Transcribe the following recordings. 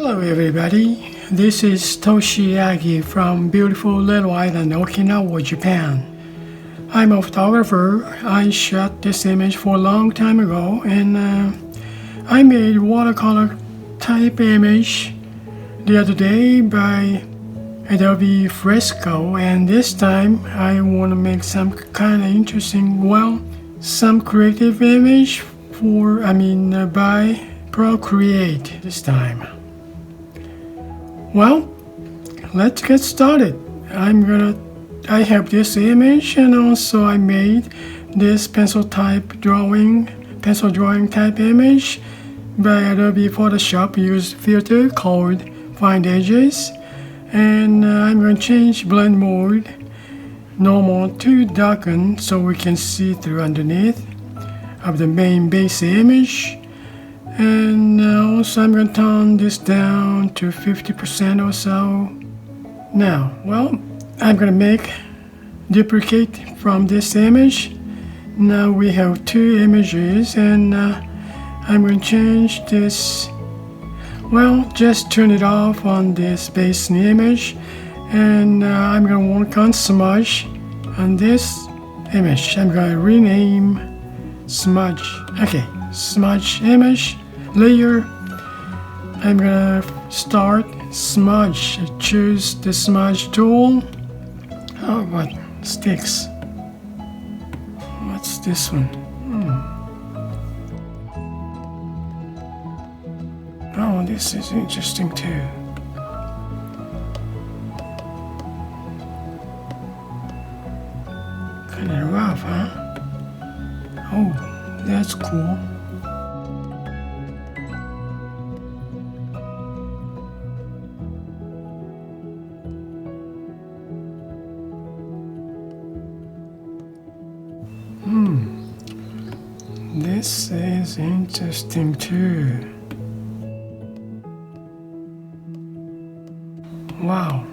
Hello everybody, this is Toshi Yagi from beautiful little island Okinawa, Japan. I'm a photographer. I shot this image for a long time ago and I made watercolor type image the other day by Adobe Fresco, and this time I want to make some kind of interesting, some creative image by Procreate this time. Well, let's get started. I have this image, and also I made this pencil drawing type image by Adobe Photoshop. Use filter called Find Edges, and I'm going to change blend mode normal to darken so we can see through underneath of the main base image. And also I'm going to tone this down to 50% or so. Now, I'm going to make duplicate from this image. Now we have two images, and I'm going to change this. Just turn it off on this base image, and I'm going to work on smudge on this image. I'm going to rename smudge. Okay, smudge image. Layer. I'm gonna start smudge. Choose the smudge tool. Oh, what sticks? What's this one? Oh, this is interesting too. Kind of rough, huh? Oh, that's cool. This is interesting too. Wow.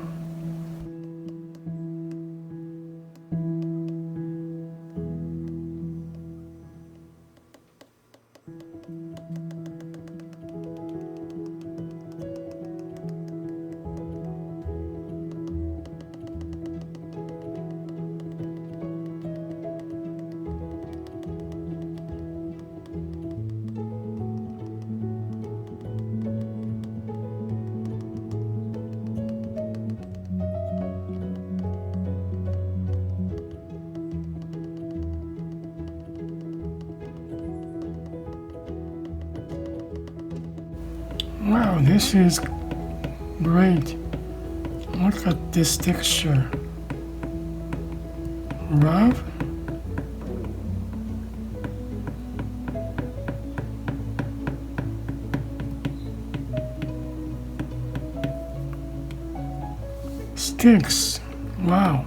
Wow, this is great. Look at this texture. Rough. Sticks. Wow.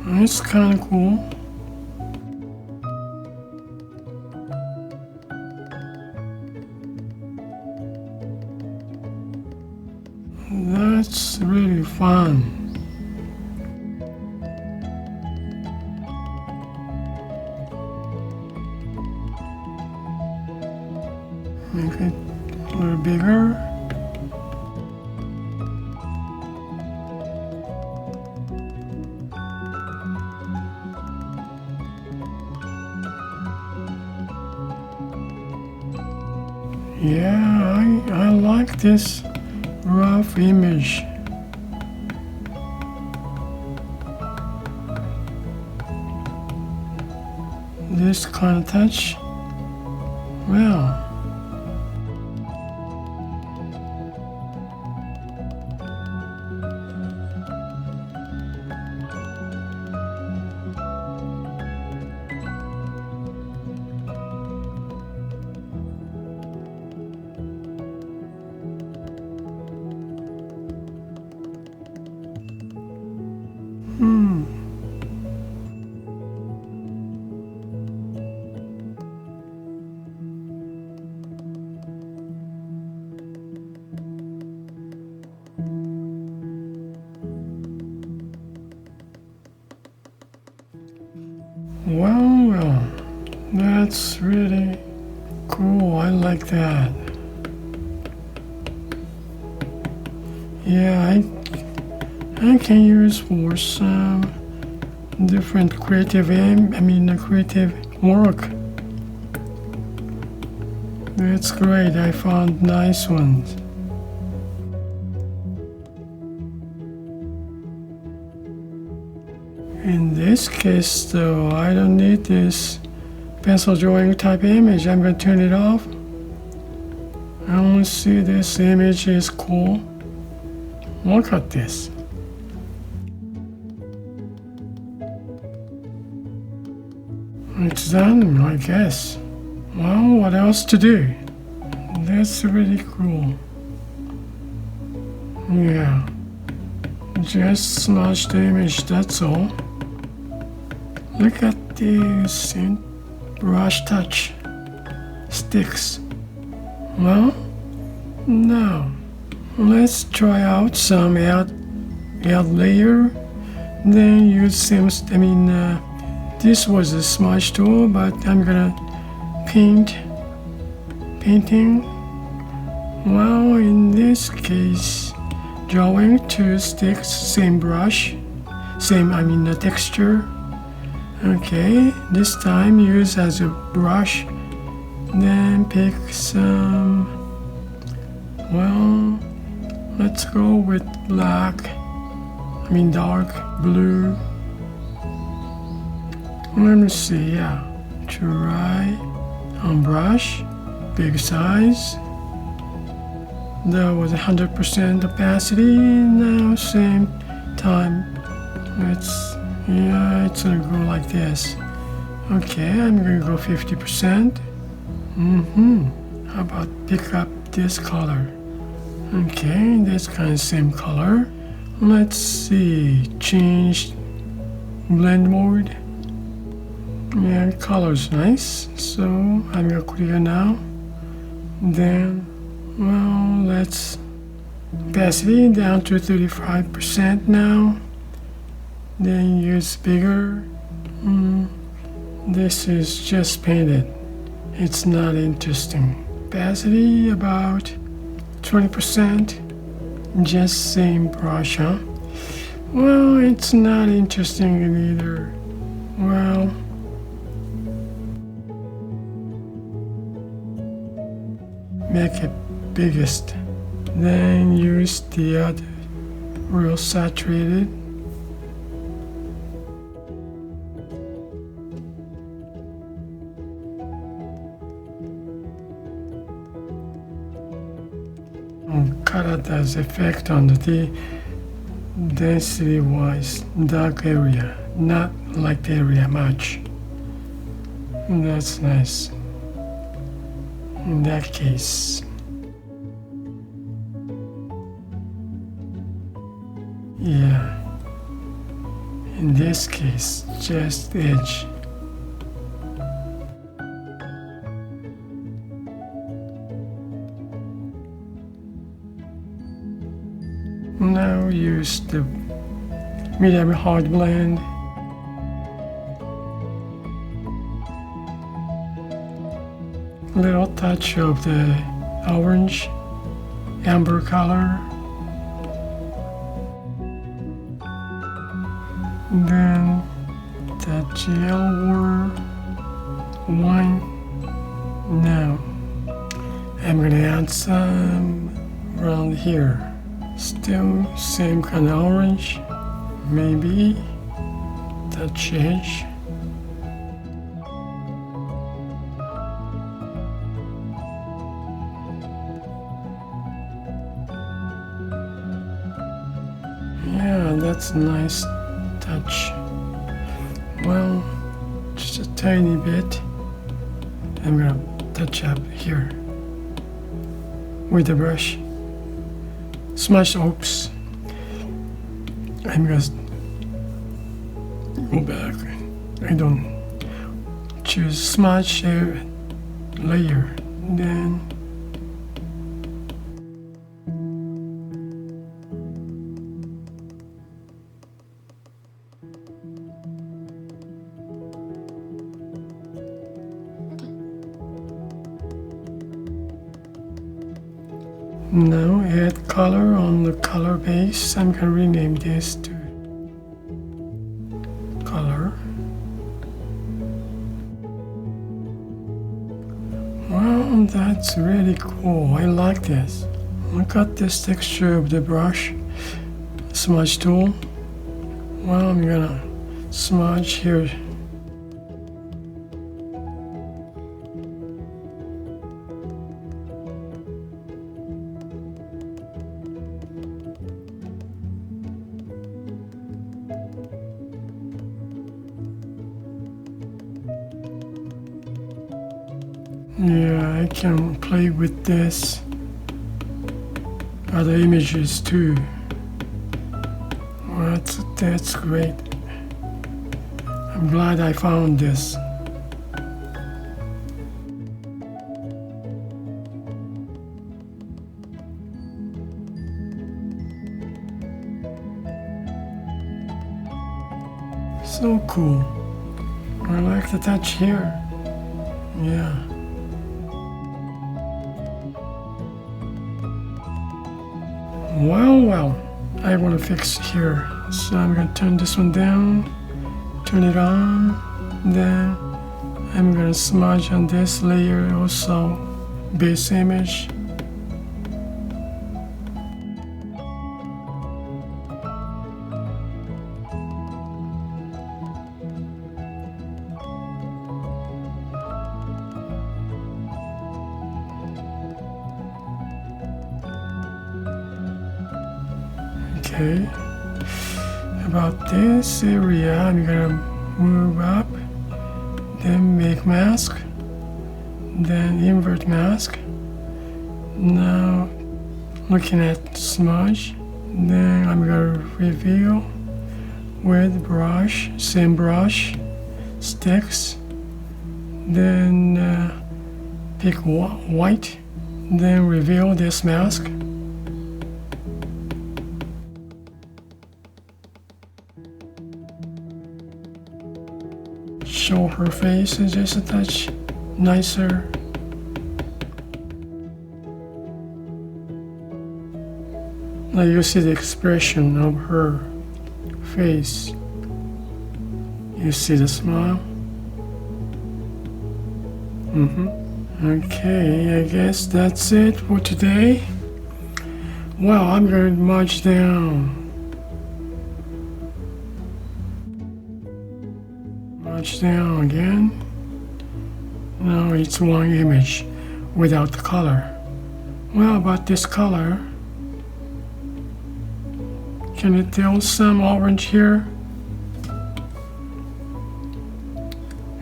It's kind of cool. That's really fun. Make it a little bigger. Yeah, I like this rough image. This kind of touch. Well. Well, that's really Cool, I like that. Yeah, I can use for some different creative creative work. That's great. I found nice ones. In this case, though, I don't need this pencil drawing type image. I'm going to turn it off. I only see this image is cool. Look at this. It's done, I guess. Well, what else to do? That's really cool. Yeah. Just smudge the image, that's all. Look at these brush touch sticks. Well, now let's try out some add layer. Then use same. This was a smudge tool, but I'm gonna painting. Well, in this case, drawing two sticks, same brush, the texture. Okay, this time use as a brush, then pick some, well, let's go with dark blue. Let me see, yeah, try on brush, big size. That was 100% opacity. Now same time, it's gonna go like this. Okay, I'm gonna go 50%. How about pick up this color? Okay, this kind of same color. Let's see, change blend mode. Yeah, color's nice. So I'm gonna clear now. Then, well, let's opacity down to 35% now. Then use bigger. This is just painted. It's not interesting. Opacity about 20%. Just same brush, huh? Well, it's not interesting either. Well, make it biggest. Then use the other real saturated. Cut out as effect on the density wise dark area, not light area much. That's nice. In that case, yeah, in this case, just edge. Now use the medium hard blend. Little touch of the orange amber color. Then the gel or wine. Now I'm gonna add some around here. Still same kind of orange, maybe touch edge. Yeah, that's a nice touch. Well, just a tiny bit. I'm gonna touch up here with the brush. Smudge, oops. I'm gonna go back. I don't choose smudge layer. Then Now add color on the color base. I'm gonna rename this to color. Well, that's really cool. I like this. Look at this texture of the brush smudge tool. Well, I'm gonna smudge here. Yeah, I can play with this other images too. Well, that's great. I'm glad I found this. So cool. I like the touch here. Yeah. Well, I want to fix here. So I'm going to turn this one down, turn it on, then I'm going to smudge on this layer also, base image. Okay, about this area, I'm gonna move up, then make mask, then invert mask. Now, looking at smudge, then I'm gonna reveal with brush, same brush, sticks, then pick white, then reveal this mask. Show her face is just a touch nicer. Now you see the expression of her face. You see the smile. Okay, I guess that's it for today. Well, I'm going to march down. March down again. Now it's one image without the color. Well, about this color, can you tell some orange here?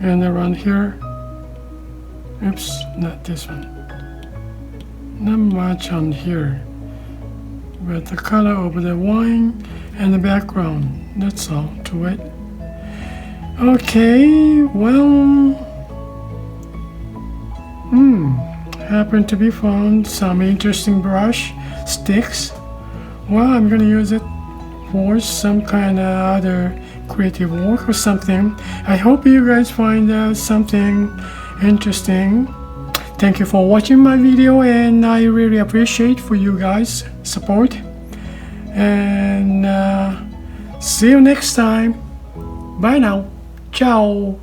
And around here? Oops, not this one. Not much on here. But the color of the wine and the background, that's all to it. Okay, well, happened to be found some interesting brush sticks. Well, I'm gonna use it for some kind of other creative work or something. I hope you guys find something interesting. Thank you for watching my video, and I really appreciate for you guys support. And see you next time. Bye now. Ciao.